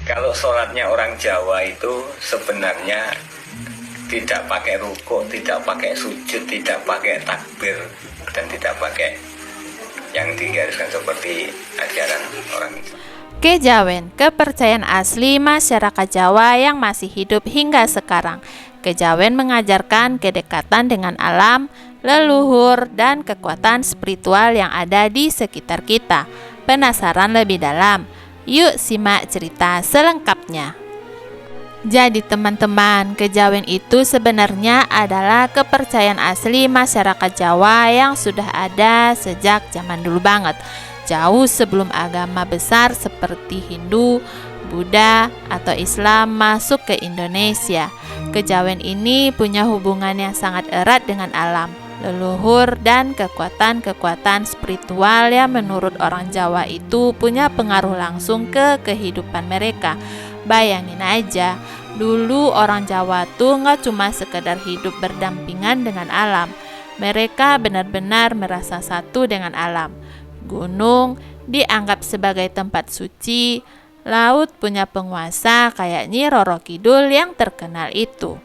Kalau sholatnya orang Jawa itu sebenarnya tidak pakai rukuk, tidak pakai sujud, tidak pakai takbir, dan tidak pakai yang digariskan seperti ajaran orang Islam. Kejawen, kepercayaan asli masyarakat Jawa yang masih hidup hingga sekarang. Kejawen mengajarkan kedekatan dengan alam, leluhur, dan kekuatan spiritual yang ada di sekitar kita. Penasaran lebih dalam? Yuk simak cerita selengkapnya. Jadi teman-teman, kejawen itu sebenarnya adalah kepercayaan asli masyarakat Jawa yang sudah ada sejak zaman dulu banget. Jauh sebelum agama besar seperti Hindu, Buddha, atau Islam masuk ke Indonesia. Kejawen ini punya hubungan yang sangat erat dengan alam, leluhur, dan kekuatan-kekuatan spiritual yang menurut orang Jawa itu punya pengaruh langsung ke kehidupan mereka. Bayangin aja, dulu orang Jawa tuh nggak cuma sekedar hidup berdampingan dengan alam. Mereka benar-benar merasa satu dengan alam. Gunung dianggap sebagai tempat suci, laut punya penguasa kayak Nyi Roro Kidul yang terkenal itu.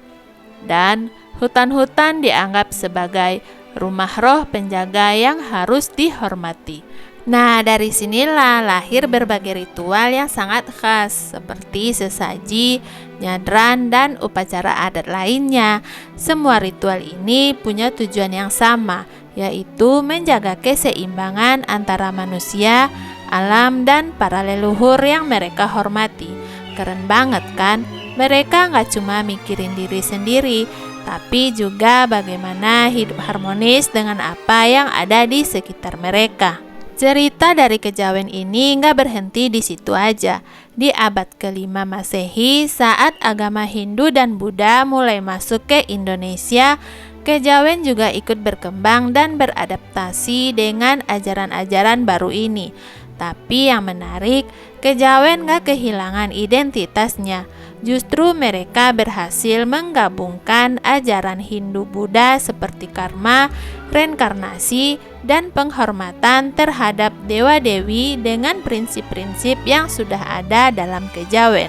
Dan hutan-hutan dianggap sebagai rumah roh penjaga yang harus dihormati. Nah, dari sinilah lahir berbagai ritual yang sangat khas seperti sesaji, nyadran, dan upacara adat lainnya. Semua ritual ini punya tujuan yang sama, yaitu menjaga keseimbangan antara manusia, alam, dan para leluhur yang mereka hormati. Keren banget kan? Mereka nggak cuma mikirin diri sendiri, tapi juga bagaimana hidup harmonis dengan apa yang ada di sekitar mereka. Cerita dari kejawen ini nggak berhenti di situ aja. Di abad ke-5 Masehi, saat agama Hindu dan Buddha mulai masuk ke Indonesia, kejawen juga ikut berkembang dan beradaptasi dengan ajaran-ajaran baru ini. Tapi yang menarik, kejawen nggak kehilangan identitasnya. Justru mereka berhasil menggabungkan ajaran Hindu-Buddha seperti karma, reinkarnasi, dan penghormatan terhadap dewa-dewi dengan prinsip-prinsip yang sudah ada dalam kejawen.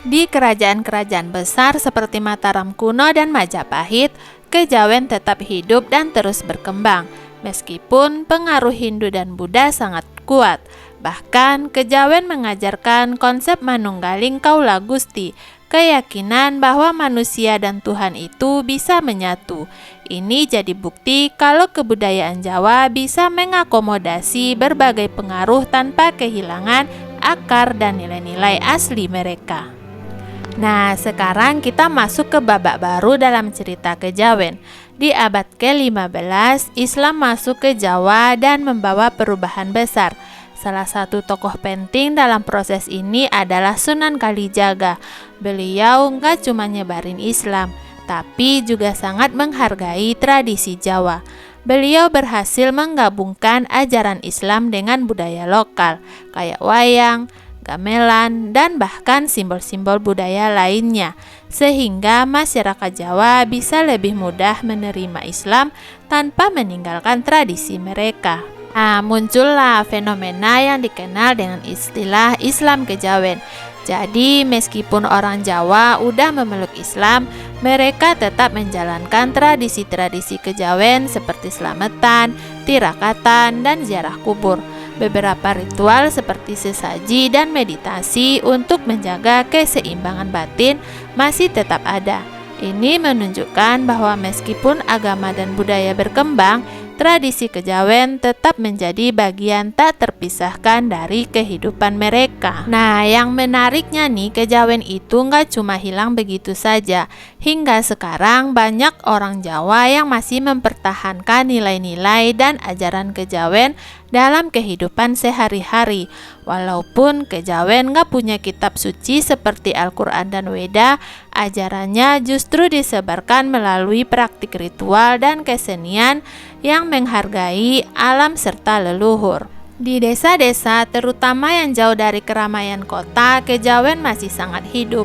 Di kerajaan-kerajaan besar seperti Mataram kuno dan Majapahit, kejawen tetap hidup dan terus berkembang, meskipun pengaruh Hindu dan Buddha sangat kuat. Bahkan kejawen mengajarkan konsep manunggaling kaula Gusti, keyakinan bahwa manusia dan Tuhan itu bisa menyatu. Ini jadi bukti kalau kebudayaan Jawa bisa mengakomodasi berbagai pengaruh tanpa kehilangan akar dan nilai-nilai asli mereka. Nah, sekarang kita masuk ke babak baru dalam cerita kejawen. Di abad ke-15, Islam masuk ke Jawa dan membawa perubahan besar. Salah satu tokoh penting dalam proses ini adalah Sunan Kalijaga. Beliau nggak cuma nyebarin Islam, tapi juga sangat menghargai tradisi Jawa. Beliau berhasil menggabungkan ajaran Islam dengan budaya lokal, kayak wayang, gamelan, dan bahkan simbol-simbol budaya lainnya, sehingga masyarakat Jawa bisa lebih mudah menerima Islam tanpa meninggalkan tradisi mereka. Nah, muncullah fenomena yang dikenal dengan istilah Islam kejawen. Jadi, meskipun orang Jawa udah memeluk Islam, mereka tetap menjalankan tradisi-tradisi kejawen seperti selamatan, tirakatan, dan ziarah kubur. Beberapa ritual seperti sesaji dan meditasi untuk menjaga keseimbangan batin masih tetap ada. Ini menunjukkan bahwa meskipun agama dan budaya berkembang, tradisi kejawen tetap menjadi bagian tak terpisahkan dari kehidupan mereka. Nah, yang menariknya nih, kejawen itu nggak cuma hilang begitu saja. Hingga sekarang banyak orang Jawa yang masih mempertahankan nilai-nilai dan ajaran kejawen dalam kehidupan sehari-hari. Walaupun kejawen nggak punya kitab suci seperti Al-Quran dan Weda, ajarannya justru disebarkan melalui praktik ritual dan kesenian yang menghargai alam serta leluhur. Di desa-desa, terutama yang jauh dari keramaian kota, kejawen masih sangat hidup.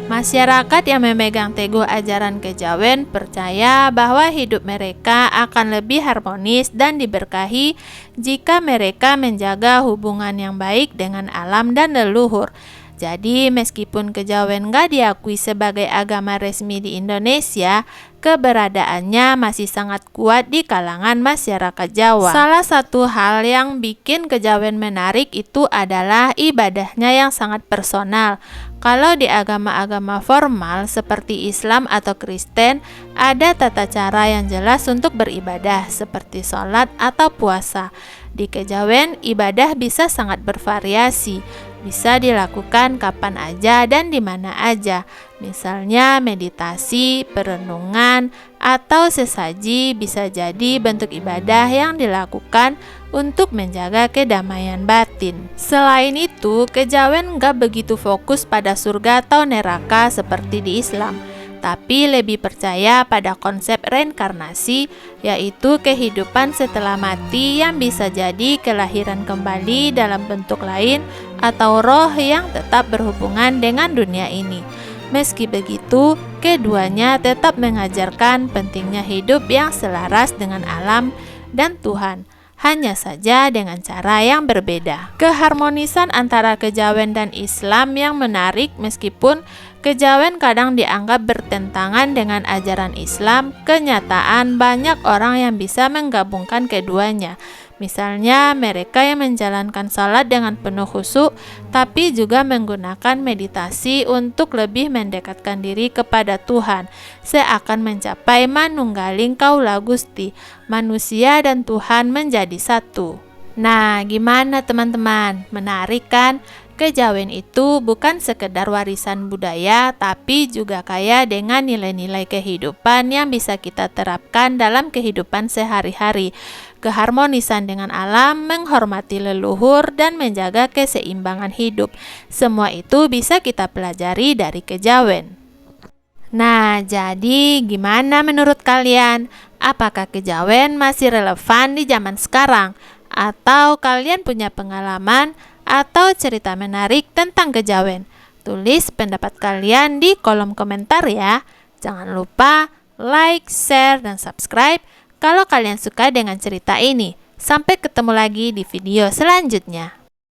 Masyarakat yang memegang teguh ajaran kejawen percaya bahwa hidup mereka akan lebih harmonis dan diberkahi jika mereka menjaga hubungan yang baik dengan alam dan leluhur. Jadi meskipun kejawen nggak diakui sebagai agama resmi di Indonesia, keberadaannya masih sangat kuat di kalangan masyarakat Jawa. Salah satu hal yang bikin kejawen menarik itu adalah ibadahnya yang sangat personal. Kalau di agama-agama formal seperti Islam atau Kristen, ada tata cara yang jelas untuk beribadah seperti sholat atau puasa. Di kejawen, ibadah bisa sangat bervariasi, bisa dilakukan kapan aja dan di mana aja. Misalnya meditasi, perenungan, atau sesaji bisa jadi bentuk ibadah yang dilakukan untuk menjaga kedamaian batin. Selain itu, kejawen gak begitu fokus pada surga atau neraka seperti di Islam, tapi lebih percaya pada konsep reinkarnasi, yaitu kehidupan setelah mati yang bisa jadi kelahiran kembali dalam bentuk lain atau roh yang tetap berhubungan dengan dunia ini. Meski begitu, keduanya tetap mengajarkan pentingnya hidup yang selaras dengan alam dan Tuhan, hanya saja dengan cara yang berbeda. Keharmonisan antara kejawen dan Islam yang menarik, meskipun kejawen kadang dianggap bertentangan dengan ajaran Islam, kenyataan banyak orang yang bisa menggabungkan keduanya. Misalnya mereka yang menjalankan salat dengan penuh khusyuk, tapi juga menggunakan meditasi untuk lebih mendekatkan diri kepada Tuhan, seakan mencapai manunggaling kaula Gusti, manusia dan Tuhan menjadi satu. Nah, gimana teman-teman? Menarik kan? Kejawen itu bukan sekedar warisan budaya, tapi juga kaya dengan nilai-nilai kehidupan yang bisa kita terapkan dalam kehidupan sehari-hari. Keharmonisan dengan alam, menghormati leluhur, dan menjaga keseimbangan hidup. Semua itu bisa kita pelajari dari kejawen. Nah, jadi gimana menurut kalian? Apakah kejawen masih relevan di zaman sekarang? Atau kalian punya pengalaman atau cerita menarik tentang kejawen? Tulis pendapat kalian di kolom komentar ya. Jangan lupa like, share, dan subscribe kalau kalian suka dengan cerita ini. Sampai ketemu lagi di video selanjutnya.